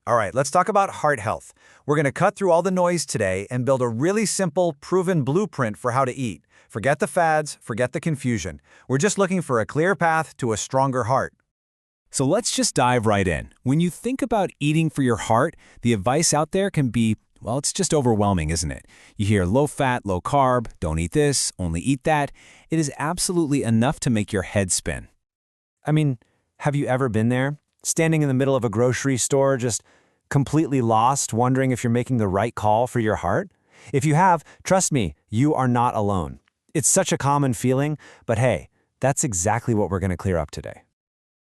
All right, let's talk about heart health. We're going to cut through all the noise today and build a really simple, proven blueprint for how to eat. Forget the fads, forget the confusion. We're just looking for a clear path to a stronger heart. So let's just dive right in. When you think about eating for your heart, the advice out there can be, well, it's just overwhelming, isn't it? You hear low fat, low carb, don't eat this, only eat that. It is absolutely enough to make your head spin. I mean, have you ever been there? Standing in the middle of a grocery store, just completely lost, wondering if you're making the right call for your heart? If you have, trust me, you are not alone. It's such a common feeling, but hey, that's exactly what we're going to clear up today.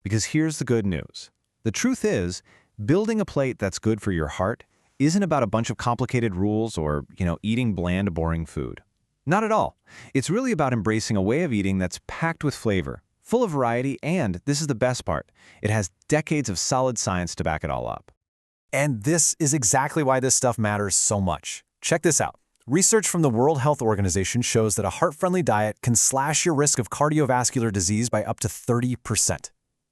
Because here's the good news. The truth is, building a plate that's good for your heart isn't about a bunch of complicated rules or, eating bland, boring food. Not at all. It's really about embracing a way of eating that's packed with flavor, full of variety, and this is the best part, it has decades of solid science to back it all up. And this is exactly why this stuff matters so much. Check this out. Research from the World Health Organization shows that a heart-friendly diet can slash your risk of cardiovascular disease by up to 30%.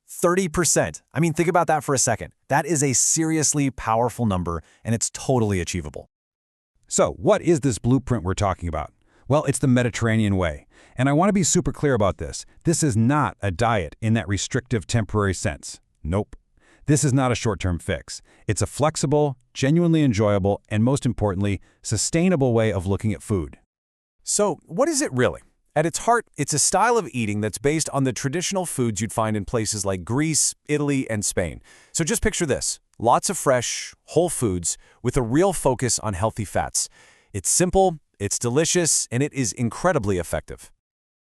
30%. I mean, think about that for a second. That is a seriously powerful number, and it's totally achievable. So, what is this blueprint we're talking about? Well, it's the Mediterranean way. And I want to be super clear about this. This is not a diet in that restrictive temporary sense. Nope. This is not a short-term fix. It's a flexible, genuinely enjoyable, and most importantly, sustainable way of looking at food. So, what is it really? At its heart, it's a style of eating that's based on the traditional foods you'd find in places like Greece, Italy, and Spain. So just picture this. Lots of fresh, whole foods with a real focus on healthy fats. It's simple, it's delicious, and it is incredibly effective.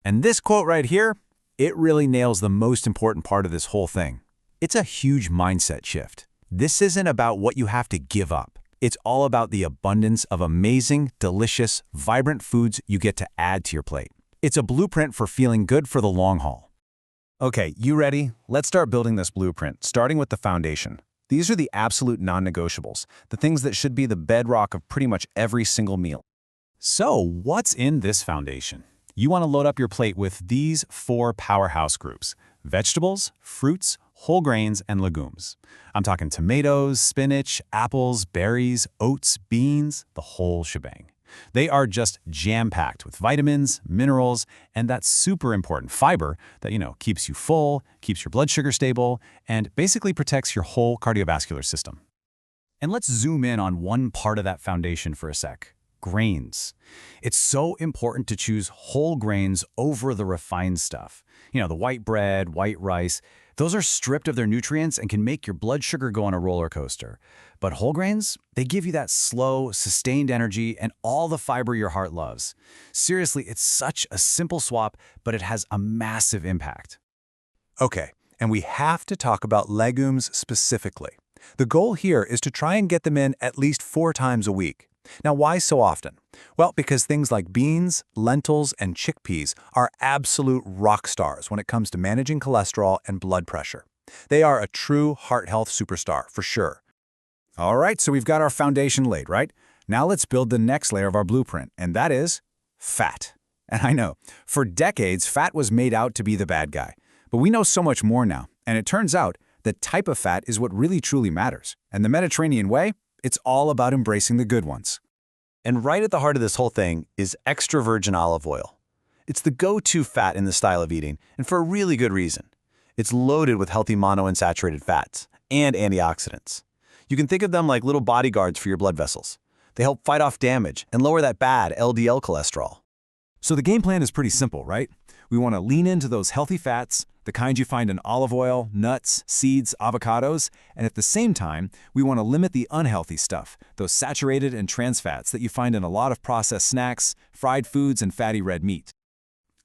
And this quote right here, it really nails the most important part of this whole thing. It's a huge mindset shift. This isn't about what you have to give up. It's all about the abundance of amazing, delicious, vibrant foods you get to add to your plate. It's a blueprint for feeling good for the long haul. Okay, you ready? Let's start building this blueprint, starting with the foundation. These are the absolute non-negotiables, the things that should be the bedrock of pretty much every single meal. So, what's in this foundation? You want to load up your plate with these 4 powerhouse groups: vegetables, fruits, whole grains, and legumes. I'm talking tomatoes, spinach, apples, berries, oats, beans, the whole shebang. They are just jam-packed with vitamins, minerals, and that super important fiber that, keeps you full, keeps your blood sugar stable, and basically protects your whole cardiovascular system. And let's zoom in on one part of that foundation for a sec: grains. It's so important to choose whole grains over the refined stuff. The white bread, white rice, those are stripped of their nutrients and can make your blood sugar go on a roller coaster. But whole grains, they give you that slow, sustained energy and all the fiber your heart loves. Seriously, it's such a simple swap, but it has a massive impact. Okay, and we have to talk about legumes specifically. The goal here is to try and get them in at least 4 times a week. Now, why so often? Well, because things like beans, lentils, and chickpeas are absolute rock stars when it comes to managing cholesterol and blood pressure. They are a true heart health superstar, for sure. All right, so we've got our foundation laid, right? Now let's build the next layer of our blueprint, and that is fat. And I know, for decades, fat was made out to be the bad guy. But we know so much more now, and it turns out that type of fat is what really truly matters. And the Mediterranean way? It's all about embracing the good ones. And right at the heart of this whole thing is extra virgin olive oil. It's the go-to fat in this style of eating, and for a really good reason. It's loaded with healthy monounsaturated fats and antioxidants. You can think of them like little bodyguards for your blood vessels. They help fight off damage and lower that bad LDL cholesterol. So the game plan is pretty simple, right? We want to lean into those healthy fats, the kind you find in olive oil, nuts, seeds, avocados, and at the same time, we want to limit the unhealthy stuff, those saturated and trans fats that you find in a lot of processed snacks, fried foods, and fatty red meat.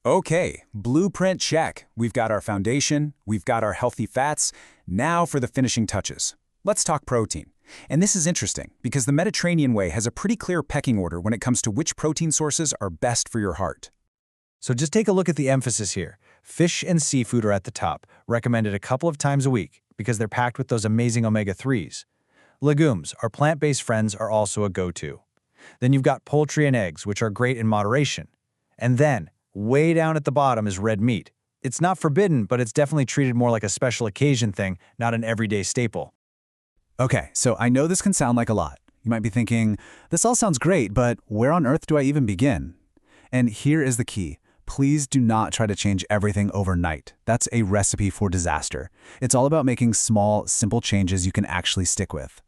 Okay, blueprint check. We've got our foundation, we've got our healthy fats. Now for the finishing touches. Let's talk protein. And this is interesting because the Mediterranean way has a pretty clear pecking order when it comes to which protein sources are best for your heart. So just take a look at the emphasis here. Fish and seafood are at the top, recommended a couple of times a week because they're packed with those amazing omega-3s. Legumes, our plant-based friends, are also a go-to. Then you've got poultry and eggs, which are great in moderation. And then, way down at the bottom is red meat. It's not forbidden, but it's definitely treated more like a special occasion thing, not an everyday staple. Okay, so I know this can sound like a lot. You might be thinking, this all sounds great, but where on earth do I even begin? And here is the key. Please do not try to change everything overnight. That's a recipe for disaster. It's all about making small, simple changes you can actually stick with.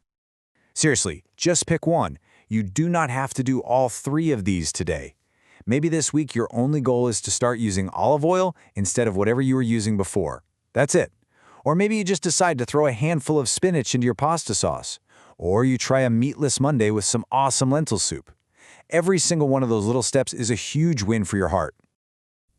Seriously, just pick one. You do not have to do all 3 of these today. Maybe this week your only goal is to start using olive oil instead of whatever you were using before. That's it. Or maybe you just decide to throw a handful of spinach into your pasta sauce. Or you try a meatless Monday with some awesome lentil soup. Every single one of those little steps is a huge win for your heart.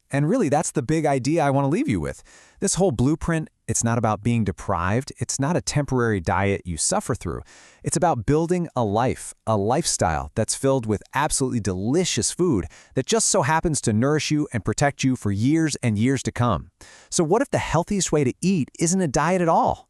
And really, that's the big idea I want to leave you with. This whole blueprint, it's not about being deprived. It's not a temporary diet you suffer through. It's about building a life, a lifestyle that's filled with absolutely delicious food that just so happens to nourish you and protect you for years and years to come. So what if the healthiest way to eat isn't a diet at all?